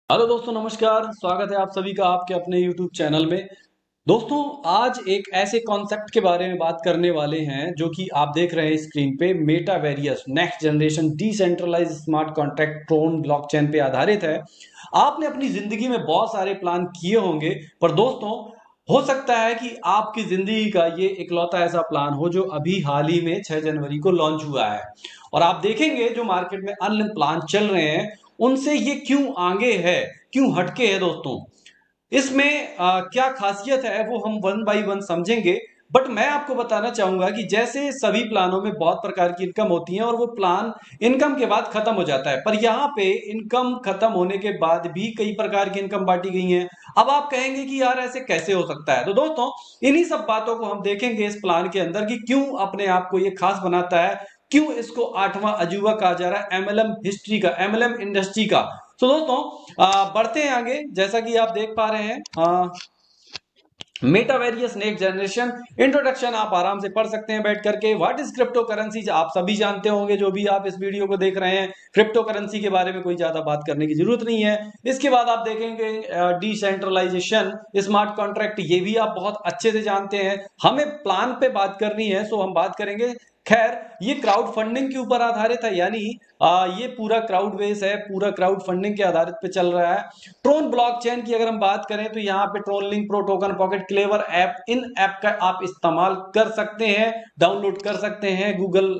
Hello दोस्तों, नमस्कार। स्वागत है आप सभी का आपके अपने YouTube चैनल में। दोस्तों, आज एक ऐसे कॉन्सेप्ट के बारे में बात करने वाले हैं जो कि आप देख रहे हैं स्क्रीन पे। Metaverse next generation decentralized smart contract TRON blockchain पे आधारित है। आपने अपनी जिंदगी में बहुत सारे प्लान किए होंगे, पर दोस्तों हो सकता है कि आपकी जिंदगी का ये इकलौता ऐसा प्लान हो जो अभी हाल ही में 6 जनवरी को लॉन्च हुआ है। और आप देखेंगे जो मार्केट में अन्य प्लान चल रहे हैं उनसे ये क्यों आगे है, क्यों हटके है दोस्तों। इसमें क्या खासियत है वो हम वन बाय वन समझेंगे। बट मैं आपको बताना चाहूंगा कि जैसे सभी प्लानों में बहुत प्रकार की इनकम होती है और वो प्लान इनकम के बाद खत्म हो जाता है, पर यहाँ पे इनकम खत्म होने के बाद भी कई प्रकार की इनकम बांटी गई है। अब आप कहेंगे कि यार ऐसे कैसे हो सकता है, तो दोस्तों इन्हीं सब बातों को हम देखेंगे इस प्लान के अंदर कि क्यों अपने आप को ये खास बनाता है, क्यों इसको आठवां अजूबा कहा जा रहा है एमएलएम हिस्ट्री का, एमएलएम इंडस्ट्री का। तो दोस्तों बढ़ते हैं आगे। जैसा कि आप देख पा रहे हैं मेटावेरियस नेक्स्ट जनरेशन इंट्रोडक्शन आप आराम से पढ़ सकते हैं बैठ करके। व्हाट इज क्रिप्टो करेंसी आप सभी जानते होंगे, जो भी आप इस वीडियो को देख रहे हैं। क्रिप्टो करेंसी के बारे में कोई ज्यादा बात करने की जरूरत नहीं है। इसके बाद आप देखेंगे डिसेंट्रलाइजेशन स्मार्ट कॉन्ट्रैक्ट, ये भी आप बहुत अच्छे से जानते हैं। हमें प्लान पे बात करनी है सो हम बात करेंगे। खैर, ये क्राउड फंडिंग के ऊपर आधारित है, यानी ये पूरा क्राउड बेस है, पूरा क्राउड फंडिंग के आधारित पे चल रहा है। ट्रोन ब्लॉकचेन की अगर हम बात करें तो यहाँ पे TRON link, pro token, pocket Klever app, इन ऐप का आप इस्तेमाल कर सकते हैं, डाउनलोड कर सकते हैं गूगल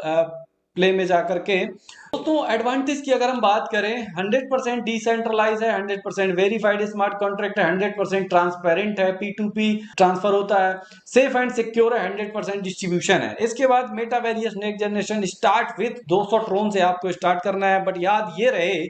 प्ले में जाकर के। दोस्तों एडवांटेज की अगर हम बात करें, 100% डिसेंट्रलाइज है, 100% वेरीफाइड स्मार्ट कॉन्ट्रैक्ट है, 100% ट्रांसपेरेंट है, P2P ट्रांसफर होता है, सेफ एंड सिक्योर है, 100% डिस्ट्रीब्यूशन है। इसके बाद Metaverse next generation start with 200 TRON से आपको स्टार्ट करना है, बट याद ये रहे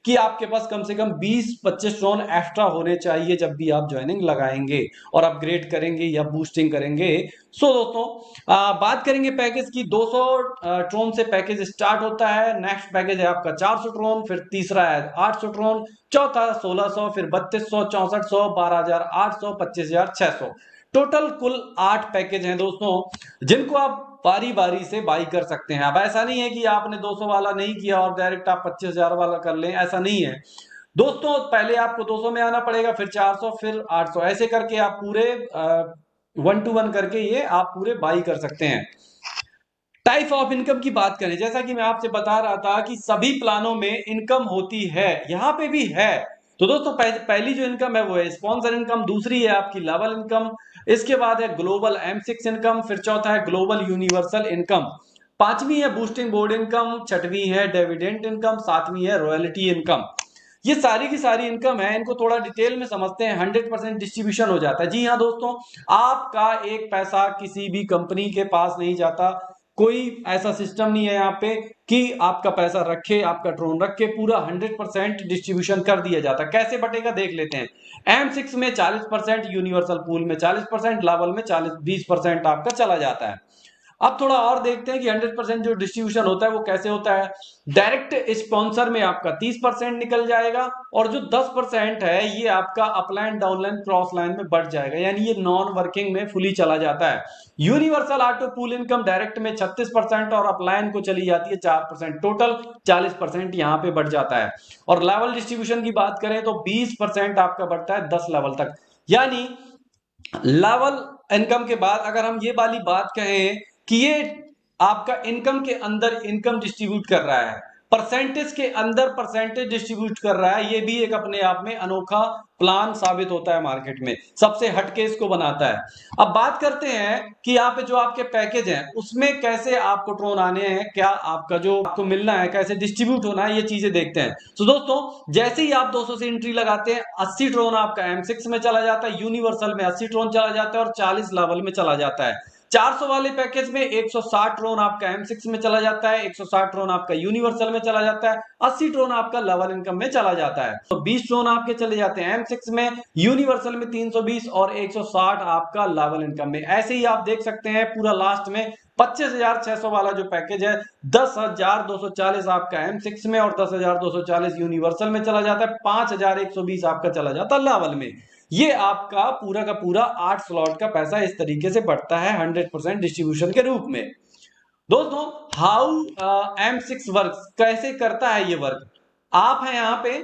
कि आपके पास कम से कम 20-25 ट्रोन एक्स्ट्रा होने चाहिए जब भी आप ज्वाइनिंग लगाएंगे और अपग्रेड करेंगे या बूस्टिंग करेंगे। सो दोस्तों बात करेंगे पैकेज की। 200 ट्रोन से पैकेज स्टार्ट होता है। नेक्स्ट पैकेज है आपका 400 ट्रोन, फिर तीसरा है 800 ट्रोन, चौथा 1600, फिर 3200, 6400, 12800, 25600। टोटल कुल 8 पैकेज हैं दोस्तों, जिनको आप बारी बारी से बाई कर सकते हैं। अब ऐसा नहीं है कि आपने 200 वाला नहीं किया और डायरेक्ट आप 25,000 वाला कर लें, ऐसा नहीं है दोस्तों। पहले आपको 200 में आना पड़ेगा, फिर 400, फिर 800, ऐसे करके आप पूरे 1 to 1 करके ये आप पूरे बाई कर सकते हैं। टाइप ऑफ इनकम की बात करें, जैसा कि मैं आपसे बता रहा था कि सभी प्लानों में इनकम होती है, यहां पे भी है। तो दोस्तों पहली जो इनकम है वो है स्पॉन्सर इनकम, दूसरी है आपकी लेवल इनकम, इसके बाद है ग्लोबल M6 इनकम, फिर चौथा है ग्लोबल यूनिवर्सल इनकम, पांचवी है बूस्टिंग बोर्ड इनकम, छठवीं है डिविडेंड इनकम, सातवीं है रॉयल्टी इनकम। ये सारी की सारी इनकम है, इनको थोड़ा डिटेल में समझते हैं। 100% डिस्ट्रीब्यूशन हो जाता है। जी हाँ दोस्तों, आपका एक पैसा किसी भी कंपनी के पास नहीं जाता। कोई ऐसा सिस्टम नहीं है यहाँ पे कि आपका पैसा रखे, आपका ट्रोन रखे, पूरा 100% डिस्ट्रीब्यूशन कर दिया जाता है। कैसे बटेगा देख लेते हैं। M6 में 40%, यूनिवर्सल पूल में 40%, लेवल में 20% आपका चला जाता है। अब थोड़ा और देखते हैं कि 100% जो डिस्ट्रीब्यूशन होता है वो कैसे होता है। डायरेक्ट स्पॉन्सर में आपका 30% निकल जाएगा, और जो 10% है ये आपका अपलाइन, डाउनलाइन, क्रॉस लाइन में बढ़ जाएगा, यानी ये नॉन वर्किंग में फुली चला जाता है। Universal auto pool income direct में 36% और अपलाइन को चली जाती है 4%, टोटल 40% यहां पे बढ़ जाता है। और लेवल डिस्ट्रीब्यूशन की बात करें तो 20% आपका बढ़ता है 10 लेवल तक। यानी लेवल इनकम के बाद अगर हम ये वाली बात कहें कि ये आपका इनकम के अंदर इनकम डिस्ट्रीब्यूट कर रहा है, परसेंटेज के अंदर परसेंटेज डिस्ट्रीब्यूट कर रहा है, ये भी एक अपने आप में अनोखा प्लान साबित होता है मार्केट में, सबसे हटके इसको बनाता है। अब बात करते हैं कि यहाँ पे जो आपके पैकेज हैं उसमें कैसे आपको ट्रोन आने हैं, क्या आपका जो आपको मिलना है, कैसे डिस्ट्रीब्यूट होना है, ये चीजें देखते हैं। तो दोस्तों जैसे ही आप 200 से एंट्री लगाते हैं, 80 ट्रोन आपका M6 में चला जाता है, यूनिवर्सल में 80 ट्रोन चला जाता है और 40 लेवल में चला जाता है। 400 वाले पैकेज में 160 ट्रोन आपका M6 में चला जाता है, 160 ट्रोन आपका यूनिवर्सल में चला जाता है, 80 ट्रोन आपका लेवल इनकम में चला जाता है। तो 20 ट्रोन आपके चले जाते हैं M6 में, यूनिवर्सल में 320 और 160 आपका लेवल इनकम में। ऐसे ही आप देख सकते हैं पूरा लास्ट में 25,600 वाला जो पैकेज है, 10,240 आपका M6 में और 10,240 यूनिवर्सल में चला जाता है, 5,120 आपका चला जाता है लेवल में। ये आपका पूरा का पूरा 8 स्लॉट का पैसा इस तरीके से बढ़ता है 100% डिस्ट्रीब्यूशन के रूप में। दोस्तों हाउ M6 वर्क, कैसे करता है ये वर्क। आप हैं यहाँ पे,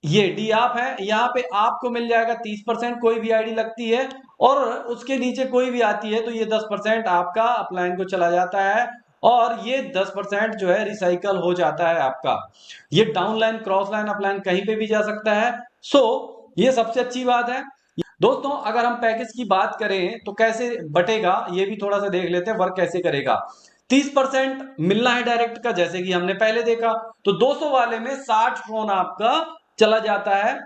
ये डी आप है, यहाँ पे आपको मिल जाएगा 30%, कोई भी आईडी लगती है और उसके नीचे कोई भी आती है तो ये 10% आपका अपलाइन को चला जाता है और ये 10% जो है रिसाइकल हो जाता है आपका। ये down line, cross line, upline कहीं पे भी जा सकता है। सो ये सबसे अच्छी बात है। दोस्तों अगर हम पैकेज की बात करें तो कैसे बटेगा ये भी थोड़ा सा देख लेते हैं, वर्क कैसे करेगा। 30% मिलना है डायरेक्ट का, जैसे कि हमने पहले देखा। तो 200 वाले में 60 ट्रोन आपका चला जाता है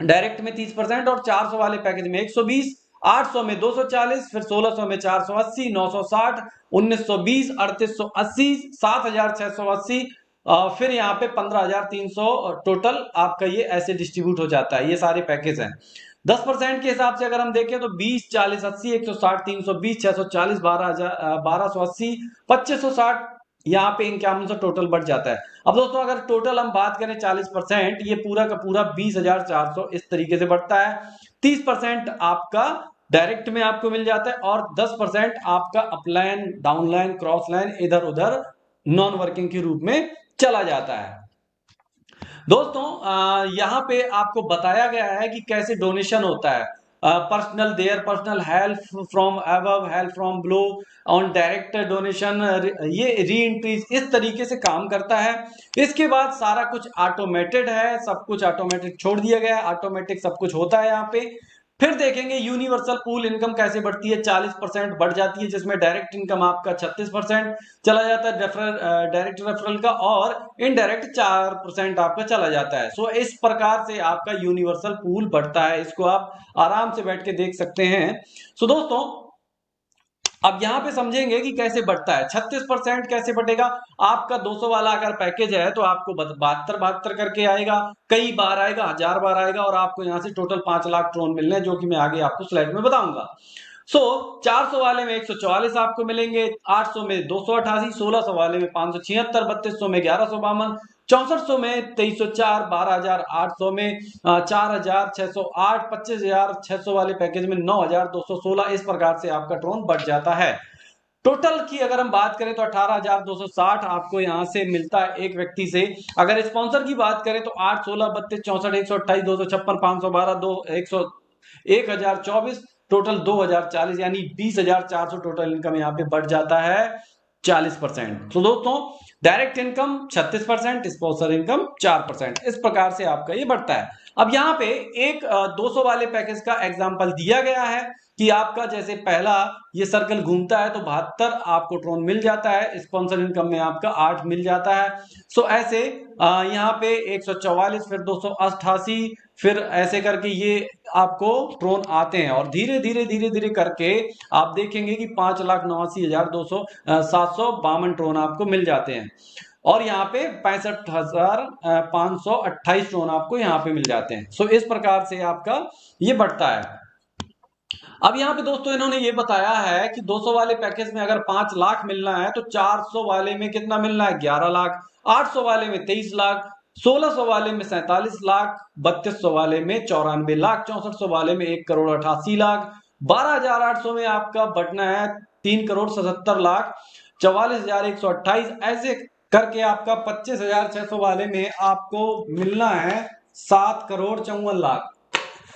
डायरेक्ट में 30%, और 400 वाले पैकेज में 120, 800 में 240, फिर 1600 में 480, 960, 1920, 3880, 7680, फिर यहाँ पे 15300 टोटल आपका ये ऐसे डिस्ट्रीब्यूट हो जाता है। ये सारे पैकेज हैं। 10% के हिसाब से अगर हम देखें तो 20, 40, 80, 160, 320, 640, 1280, 2560, यहाँ पे 5100 टोटल बढ़ जाता है। अब दोस्तों अगर टोटल हम बात करें 40%, ये पूरा का पूरा 20,400 इस तरीके से बढ़ता है। 30% आपका डायरेक्ट में आपको मिल जाता है और 10% आपका अपलाइन, डाउनलाइन, क्रॉस लाइन, इधर उधर नॉन वर्किंग के रूप में चला जाता है। दोस्तों यहाँ पे आपको बताया गया है कि कैसे डोनेशन होता है। Personal there, personal help from above, help from below, on direct donation, ये री एंट्रीज इस तरीके से काम करता है। इसके बाद सारा कुछ ऑटोमेटेड है, सब कुछ ऑटोमेटेड छोड़ दिया गया है, ऑटोमेटिक सब कुछ होता है यहाँ पे। फिर देखेंगे यूनिवर्सल पूल इनकम कैसे बढ़ती है। 40% बढ़ जाती है, जिसमें डायरेक्ट इनकम आपका 36% चला जाता है डायरेक्ट रेफरल का, और इनडायरेक्ट 4% आपका चला जाता है। सो इस प्रकार से आपका यूनिवर्सल पूल बढ़ता है, इसको आप आराम से बैठ के देख सकते हैं। सो दोस्तों अब यहां पे समझेंगे कि कैसे बढ़ता है। 36% कैसे बढ़ेगा। आपका 200 वाला अगर पैकेज है तो आपको 72 करके आएगा, कई बार आएगा, 1000 बार आएगा, और आपको यहां से टोटल 5 लाख ट्रोन मिलने हैं, जो कि मैं आगे आपको स्लाइड में बताऊंगा। 400 वाले में 144 आपको मिलेंगे, 800 में 288, 1600 वाले में 576, 3200 में 1152, 6400 में 2304, 12800 में 4608, 25600 वाले पैकेज में 9216। इस प्रकार से आपका ट्रोन बढ़ जाता है। टोटल की अगर हम बात करें तो 18,260 आपको यहां से मिलता है एक व्यक्ति से। अगर स्पॉन्सर की बात करें तो 8, 16, 32, 64, 128, 256, 512, 1024, टोटल 2040, यानी 20,400 टोटल इनकम यहाँ पे बढ़ जाता है 40%। तो दोस्तों डायरेक्ट इनकम 36%, स्पॉन्सर इनकम 4%, इस प्रकार से आपका ये बढ़ता है। अब यहाँ पे एक 200 वाले पैकेज का एग्जांपल दिया गया है कि आपका जैसे पहला ये सर्कल घूमता है तो 72 आपको ट्रोन मिल जाता है, स्पॉन्सर इनकम में आपका 8 मिल जाता है। सो ऐसे यहाँ पे 144, फिर 288, फिर ऐसे करके ये आपको ट्रोन आते हैं, और धीरे धीरे धीरे धीरे करके आप देखेंगे कि 5,89,752 ट्रोन आपको मिल जाते हैं, और यहाँ पे 65,528 ट्रोन आपको यहाँ पे मिल जाते हैं। सो इस प्रकार से आपका ये बढ़ता है। अब यहाँ पे दोस्तों इन्होंने ये बताया है कि 200 वाले पैकेज में अगर 5 लाख मिलना है तो 400 वाले में कितना मिलना है, 11 लाख, 800 वाले में 23 लाख, 1600 वाले में 47 लाख, 3200 वाले में 94 लाख, 6400 वाले में 1,88,00,000, 12,800 में आपका बढ़ना है 3,77,00,000, 44,128, ऐसे करके आपका 25,600 वाले में आपको मिलना है 7,54,00,000।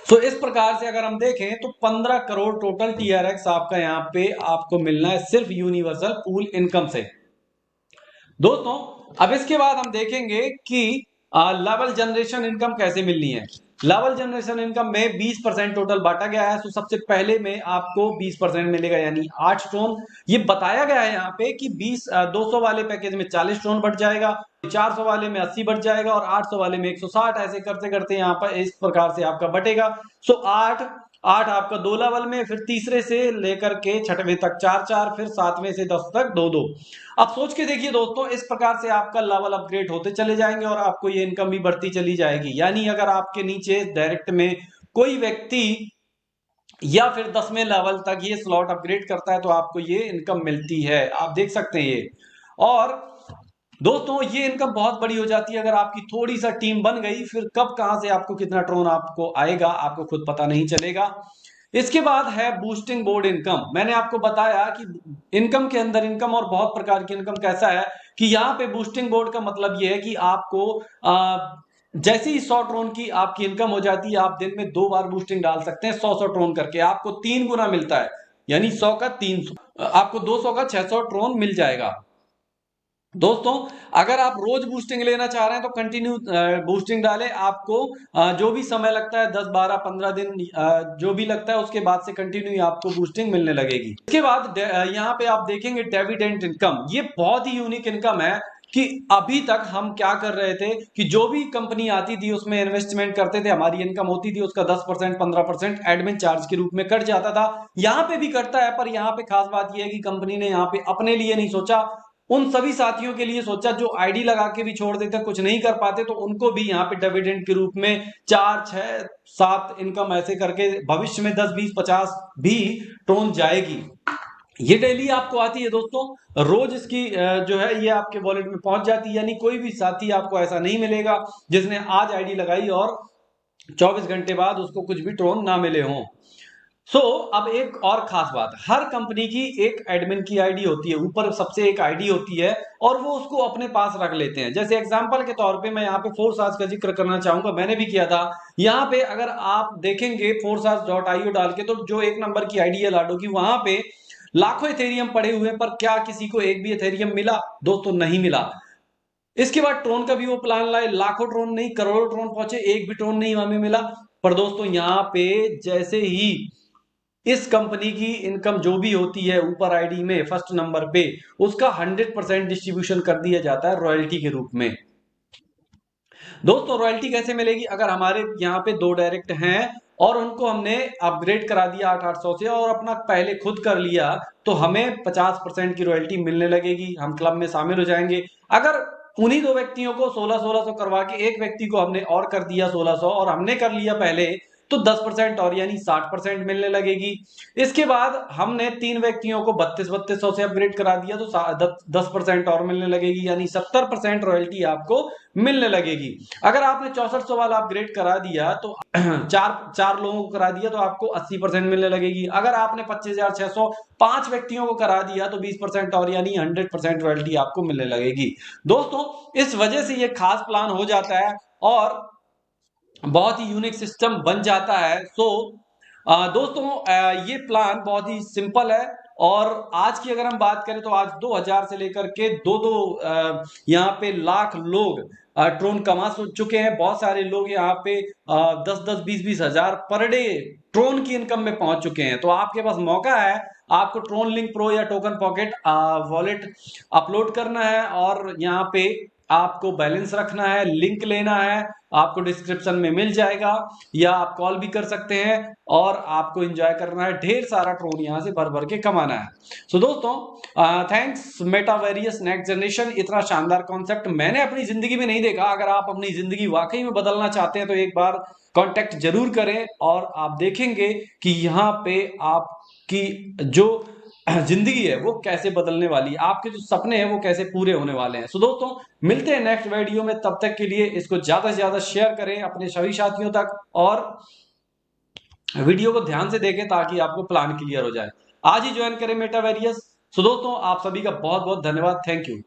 सो इस प्रकार से अगर हम देखें तो 15 करोड़ टोटल TRX आपका यहाँ पे आपको मिलना है सिर्फ यूनिवर्सल पूल इनकम से। दोस्तों अब इसके बाद हम देखेंगे कि लेवल जनरेशन इनकम कैसे मिलनी है। लेवल जनरेशन इनकम में 20% टोटल बांटा गया है। तो सबसे पहले में आपको 20% मिलेगा, यानी 8 टोन। ये बताया गया है यहाँ पे कि 200 वाले पैकेज में 40 टोन बढ़ जाएगा, 400 वाले में 80 बढ़ जाएगा, और 800 वाले में 160, ऐसे करते करते यहाँ पर इस प्रकार से आपका बटेगा। सो 8 आपका 2 लेवल में, फिर तीसरे से लेकर के छठवें तक 4 फिर 7वें से 10 तक 2। अब सोच के देखिए दोस्तों, इस प्रकार से आपका लेवल अपग्रेड होते चले जाएंगे और आपको ये इनकम भी बढ़ती चली जाएगी। यानी अगर आपके नीचे डायरेक्ट में कोई व्यक्ति या फिर 10वें लेवल तक ये स्लॉट अपग्रेड करता है तो आपको ये इनकम मिलती है, आप देख सकते हैं ये। और दोस्तों ये इनकम बहुत बड़ी हो जाती है अगर आपकी थोड़ी सा टीम बन गई, फिर कब कहां से आपको कितना ट्रोन आपको आएगा आपको खुद पता नहीं चलेगा। इसके बाद है बूस्टिंग बोर्ड इनकम। मैंने आपको बताया कि इनकम के अंदर इनकम और बहुत प्रकार की इनकम कैसा है कि यहाँ पे बूस्टिंग बोर्ड का मतलब यह है कि आपको जैसे ही 100 ट्रोन की आपकी इनकम हो जाती है, आप दिन में 2 बार बूस्टिंग डाल सकते हैं 100 ट्रोन करके, आपको 3 गुना मिलता है, यानी 100 का 300, आपको 200 का 600 ट्रोन मिल जाएगा। दोस्तों अगर आप रोज बूस्टिंग लेना चाह रहे हैं तो कंटिन्यू बूस्टिंग डालें, आपको जो भी समय लगता है 10 12 15 दिन जो भी लगता है उसके बाद से कंटिन्यू आपको बूस्टिंग मिलने लगेगी। इसके बाद यहाँ पे आप देखेंगे डिविडेंड इनकम, ये बहुत ही यूनिक इनकम है कि अभी तक हम क्या कर रहे थे कि जो भी कंपनी आती थी उसमें इन्वेस्टमेंट करते थे, हमारी इनकम होती थी उसका 10% 15% एडमिन चार्ज के रूप में कट जाता था। यहां पे भी कटता है, पर यहां पे खास बात यह है कि कंपनी ने यहां पे अपने लिए नहीं सोचा, उन सभी साथियों के लिए सोचा जो आईडी लगा के भी छोड़ देते, कुछ नहीं कर पाते, तो उनको भी यहाँ पे डिविडेंड के रूप में 4 6 7 इनकम ऐसे करके भविष्य में 10 20 50 भी ट्रोन जाएगी। ये डेली आपको आती है दोस्तों, रोज इसकी जो है ये आपके वॉलेट में पहुंच जाती है, यानी कोई भी साथी आपको ऐसा नहीं मिलेगा जिसने आज आईडी लगाई और 24 घंटे बाद उसको कुछ भी ट्रोन ना मिले हों। अब एक और खास बात, हर कंपनी की एक एडमिन की आईडी होती है, ऊपर सबसे एक आईडी होती है और वो उसको अपने पास रख लेते हैं। जैसे एग्जांपल के तौर पे मैं यहाँ पे फोर्सास का जिक्र करना चाहूंगा, मैंने भी किया था। यहाँ पे अगर आप देखेंगे forsas.io डाल के, तो जो एक नंबर की आईडी है लाडो की, वहां पे लाखों इथेरियम पड़े हुए हैं, पर क्या किसी को एक भी इथेरियम मिला? दोस्तों नहीं मिला। इसके बाद ट्रोन का भी वो प्लान लाए, लाखों ट्रोन नहीं करोड़ों ट्रोन पहुंचे, एक भी ट्रोन नहीं हमें मिला। पर दोस्तों यहाँ पे जैसे ही इस कंपनी की इनकम जो भी होती है ऊपर आईडी में फर्स्ट नंबर पे, उसका 100% डिस्ट्रीब्यूशन कर दिया जाता है रॉयल्टी के रूप में। दोस्तों रॉयल्टी कैसे मिलेगी? अगर हमारे यहाँ पे 2 डायरेक्ट हैं और उनको हमने अपग्रेड करा दिया 800 से और अपना पहले खुद कर लिया, तो हमें 50% की रॉयल्टी मिलने लगेगी, हम क्लब में शामिल हो जाएंगे। अगर उन्हीं 2 व्यक्तियों को 1600 करवा के एक व्यक्ति को हमने और कर दिया 1600 और हमने कर लिया पहले, तो 10% और यानी 60% मिलने लगेगी। इसके बाद हमने 3 व्यक्तियों को 3200 से अपग्रेड करा दिया, तो 10% और मिलने लगेगी, यानी 70% रॉयल्टी आपको मिलने लगेगी। अगर आपने 6400 वाला अपग्रेड करा दिया तो चार लोगों को करा दिया तो आपको 80% मिलने लगेगी। अगर आपने 25,600 5 व्यक्तियों को करा दिया तो 20% और यानी 100% रॉयल्टी आपको मिलने लगेगी। दोस्तों इस वजह से ये खास प्लान हो जाता है और बहुत ही यूनिक सिस्टम बन जाता है। दोस्तों ये प्लान बहुत ही सिंपल है और आज की अगर हम बात करें तो आज 2000 से लेकर के दो दो यहाँ पे लाख लोग ट्रोन कमा चुके हैं। बहुत सारे लोग यहाँ पे 10 10 20 हजार पर डे ट्रोन की इनकम में पहुंच चुके हैं। तो आपके पास मौका है, आपको ट्रोन लिंक प्रो या टोकन पॉकेट वॉलेट अपलोड करना है और यहाँ पे आपको बैलेंस रखना है, लिंक लेना है, आपको डिस्क्रिप्शन में मिल जाएगा, या आप कॉल भी कर सकते हैं और आपको एंजॉय करना है, ढेर सारा ट्रोन यहां से भर भर के कमाना है। दोस्तों थैंक्स मेटावेरियस नेक्स्ट जनरेशन, इतना शानदार कॉन्सेप्ट मैंने अपनी जिंदगी में नहीं देखा। अगर आप अपनी जिंदगी वाकई में बदलना चाहते हैं तो एक बार कांटेक्ट जरूर करें और आप देखेंगे कि यहाँ पे आपकी जो जिंदगी है वो कैसे बदलने वाली है, आपके जो सपने हैं वो कैसे पूरे होने वाले हैं। दोस्तों मिलते हैं नेक्स्ट वीडियो में, तब तक के लिए इसको ज्यादा से ज्यादा शेयर करें अपने सभी साथियों तक और वीडियो को ध्यान से देखें ताकि आपको प्लान क्लियर हो जाए। आज ही ज्वाइन करें मेटावेरियस। दोस्तों आप सभी का बहुत बहुत धन्यवाद, थैंक यू।